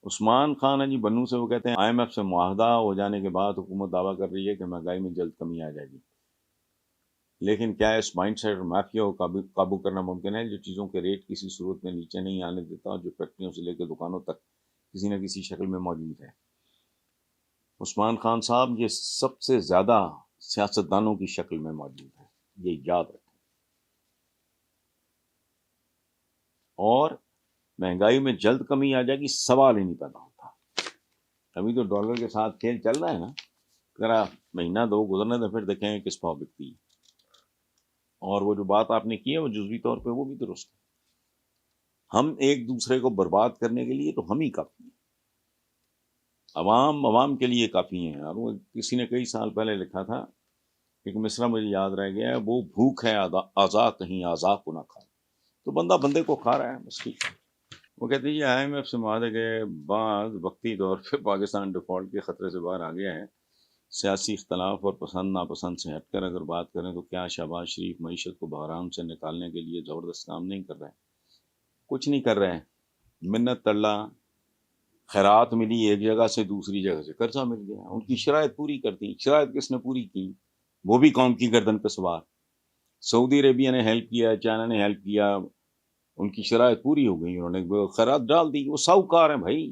عثمان خان ہے جی بنو سے، وہ کہتے ہیں IMF سے معاہدہ ہو جانے کے بعد حکومت دعویٰ کر رہی ہے کہ مہنگائی میں جلد کمی آ جائے گی، لیکن کیا اس مائنڈ سیٹ اور مافیا کو قابو کرنا ممکن ہے جو چیزوں کے ریٹ کسی صورت میں نیچے نہیں آنے دیتا اور جو فیکٹریوں سے لے کے دکانوں تک کسی نہ کسی شکل میں موجود ہے؟ عثمان خان صاحب یہ سب سے زیادہ سیاستدانوں کی شکل میں موجود ہے، یہ یاد رکھیں۔ اور مہنگائی میں جلد کمی آ جائے گی سوال ہی نہیں پیدا ہوتا۔ ابھی تو ڈالر کے ساتھ کھیل چل رہا ہے نا، ذرا مہینہ دو گزرنے تو پھر دیکھیں کس پاؤ بکتی ہے۔ اور وہ جو بات آپ نے کی ہے وہ جزوی طور پہ وہ بھی درست ہے، ہم ایک دوسرے کو برباد کرنے کے لیے تو ہم ہی کافی ہیں، عوام کے لیے کافی ہیں۔ اور وہ کسی نے کئی سال پہلے لکھا تھا، ایک مصرع مجھے یاد رہ گیا ہے، وہ بھوک ہے آزا کہیں آزا کو نہ کھائے، تو بندہ بندے کو کھا رہا ہے بس ٹھیک ہے۔ وہ کہتے ہیں یہ IMF سے معاہدے کے بعد وقتی طور پہ پاکستان ڈیفالٹ کے خطرے سے باہر آ گیا ہے۔ سیاسی اختلاف اور پسند ناپسند سے ہٹ کر اگر بات کریں تو کیا شہباز شریف معیشت کو بحران سے نکالنے کے لیے زبردست کام نہیں کر رہے؟ کچھ نہیں کر رہے ہیں، منت اللہ خیرات ملی ایک جگہ سے دوسری جگہ سے، قرضہ مل گیا، ان کی شرائط پوری کرتی۔ شرائط کس نے پوری کی؟ وہ بھی قوم کی گردن پہ سوار۔ سعودی عربیہ نے ہیلپ کیا، چائنا نے ہیلپ کیا، ان کی شرائط پوری ہو گئی، انہوں نے خیرات ڈال دی۔ وہ ساہوکار ہیں بھائی،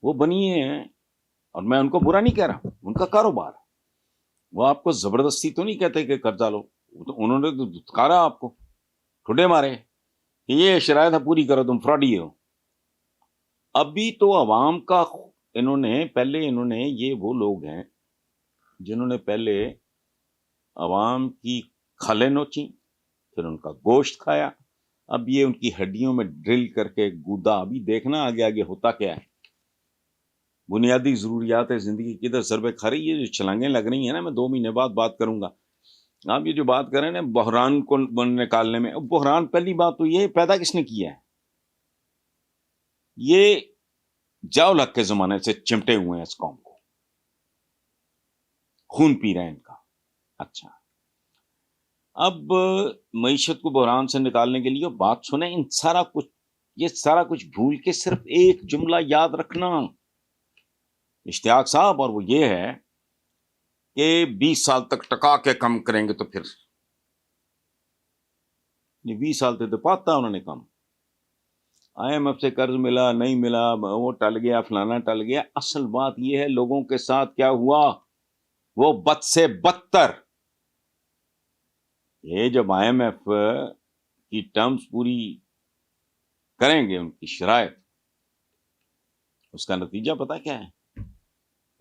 وہ بنیے ہیں، اور میں ان کو برا نہیں کہہ رہا، ان کا کاروبار ہے، وہ آپ کو زبردستی تو نہیں کہتے کہ قرضہ لو، انہوں نے تو دھتکارا آپ کو، ٹھڈے مارے کہ یہ شرائط پوری کرو، تم فراڈی ہو۔ ابھی تو عوام کا انہوں نے یہ وہ لوگ ہیں جنہوں نے پہلے عوام کی کھالیں نوچی، پھر ان کا گوشت کھایا، اب یہ ان کی ہڈیوں میں ڈرل کر کے گودا۔ ابھی دیکھنا آگے آگے ہوتا کیا ہے۔ بنیادی ضروریات زندگی کدھر ضربے کھا رہی ہے، جو چھلانگیں لگ رہی ہیں نا، میں 2 مہینے بعد بات کروں گا۔ آپ یہ جو بات کریں نا بحران کو نکالنے میں، بحران پہلی بات تو یہ پیدا کس نے کیا ہے؟ یہ جاؤ لگ کے زمانے سے چمٹے ہوئے ہیں، اس قوم کو خون پی رہے ہیں ان کا۔ اچھا، اب معیشت کو بحران سے نکالنے کے لیے بات سنیں، یہ سارا کچھ بھول کے صرف ایک جملہ یاد رکھنا اشتیاق صاحب، اور وہ یہ ہے کہ 20 سال تک ٹکا کے کم کریں گے تو پھر 20 سال تک تو پاتا انہوں نے کم۔ IMF سے قرض ملا نہیں ملا، وہ ٹل گیا، فلانا ٹل گیا۔ اصل بات یہ ہے لوگوں کے ساتھ کیا ہوا، وہ بد سے بدتر۔ یہ جب IMF کی ٹرمز پوری کریں گے، ان کی شرائط، اس کا نتیجہ پتا کیا ہے؟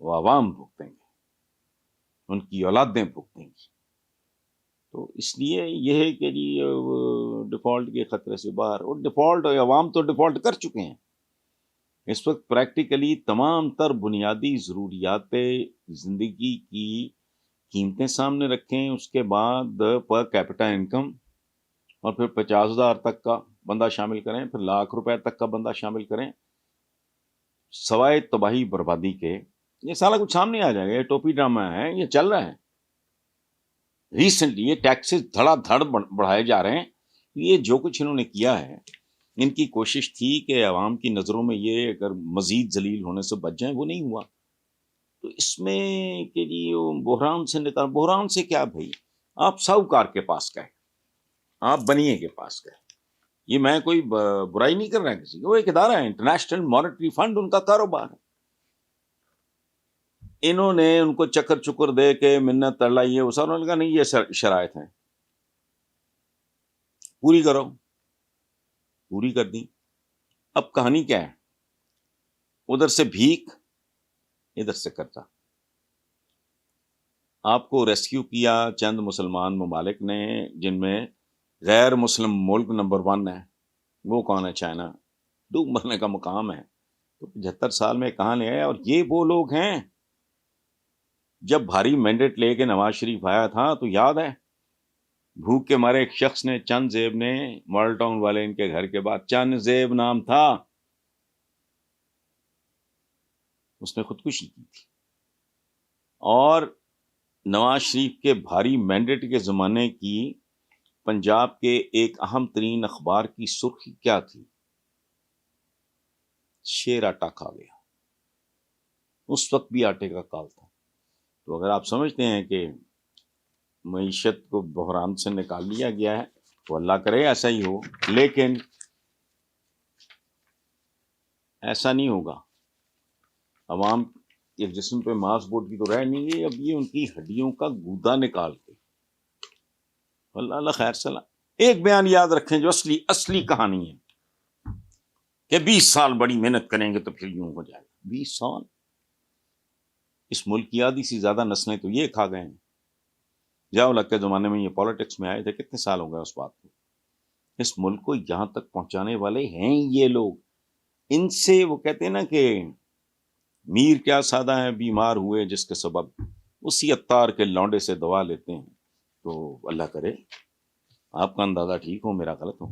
وہ عوام بھگتیں گے، ان کی اولادیں بھگتیں گی۔ تو اس لیے یہ ہے کہ جی ڈیفالٹ کے خطرے سے باہر، اور ڈیفالٹ عوام تو ڈیفالٹ کر چکے ہیں اس وقت۔ پریکٹیکلی تمام تر بنیادی ضروریات زندگی کی قیمتیں سامنے رکھیں، اس کے بعد پر کیپٹا انکم، اور پھر 50,000 تک کا بندہ شامل کریں، پھر ₹1,00,000 تک کا بندہ شامل کریں، سوائے تباہی بربادی کے یہ سارا کچھ سامنے آ جائے گا۔ یہ ٹوپی ڈرامہ ہے، یہ چل رہا ہے ریسنٹلی، یہ ٹیکسز دھڑا دھڑ بڑھائے جا رہے ہیں۔ یہ جو کچھ انہوں نے کیا ہے، ان کی کوشش تھی کہ عوام کی نظروں میں یہ اگر مزید ذلیل ہونے سے بچ جائیں، وہ نہیں ہوا۔ تو اس میں کہ جی بحران سے نکال، بحران سے کیا بھائی، آپ ساہوکار کے پاس گئے، آپ بنیے کے پاس گئے، یہ میں کوئی برائی نہیں کر رہا کسی کی، وہ ایک ادارہ ہے انٹرنیشنل مانیٹری فنڈ، ان کا کاروبار ہے۔ انہوں نے ان کو چکر چکر دے کے منت ترلا، یہ وہ سب، انہوں نے کہا نہیں یہ شرائط ہیں پوری کرو، پوری کر دی۔ اب کہانی کیا ہے؟ ادھر سے بھیک، ادھر سے قرضہ۔ آپ کو ریسکیو کیا چند مسلمان ممالک نے، جن میں غیر مسلم ملک نمبر 1 ہے، وہ کون ہے؟ چائنا، ڈوب مرنے کا مقام ہے۔ تو 75 سال میں کہاں لے آئے؟ اور یہ وہ لوگ ہیں جب بھاری مینڈیٹ لے کے نواز شریف آیا تھا تو یاد ہے بھوک کے مارے ایک شخص نے، چند زیب نے، ماڈل ٹاؤن والے ان کے گھر کے بعد، چند زیب نام تھا، اس نے خودکشی کی تھی۔ اور نواز شریف کے بھاری مینڈیٹ کے زمانے کی پنجاب کے ایک اہم ترین اخبار کی سرخی کیا تھی؟ شیر آٹا کھا گیا. اس وقت بھی آٹے کا کال تھا. تو اگر آپ سمجھتے ہیں کہ معیشت کو بحران سے نکال لیا گیا ہے تو اللہ کرے ایسا ہی ہو، لیکن ایسا نہیں ہوگا. عوام ایک جسم پہ ماس بوٹ کی تو رہ نہیں گئی، اب یہ ان کی ہڈیوں کا گودا نکال کے. اللہ خیر سلام. ایک بیان یاد رکھیں جو اصلی کہانی ہے کہ 20 سال بڑی محنت کریں گے تو پھر یوں ہو جائے گا. 20 سال اس ملک کی آدھی سے زیادہ نسلیں تو یہ کھا گئے ہیں. جاؤ لگ کے زمانے میں یہ پالیٹکس میں آئے تھے، کتنے سال ہو گئے اس بات کو. اس ملک کو یہاں تک پہنچانے والے ہیں یہ لوگ. ان سے وہ کہتے ہیں نا کہ میر کیا سادہ ہیں بیمار ہوئے جس کے سبب اسی عطار کے لونڈے سے دوا لیتے ہیں. تو اللہ کرے آپ کا اندازہ ٹھیک ہو، میرا غلط ہو.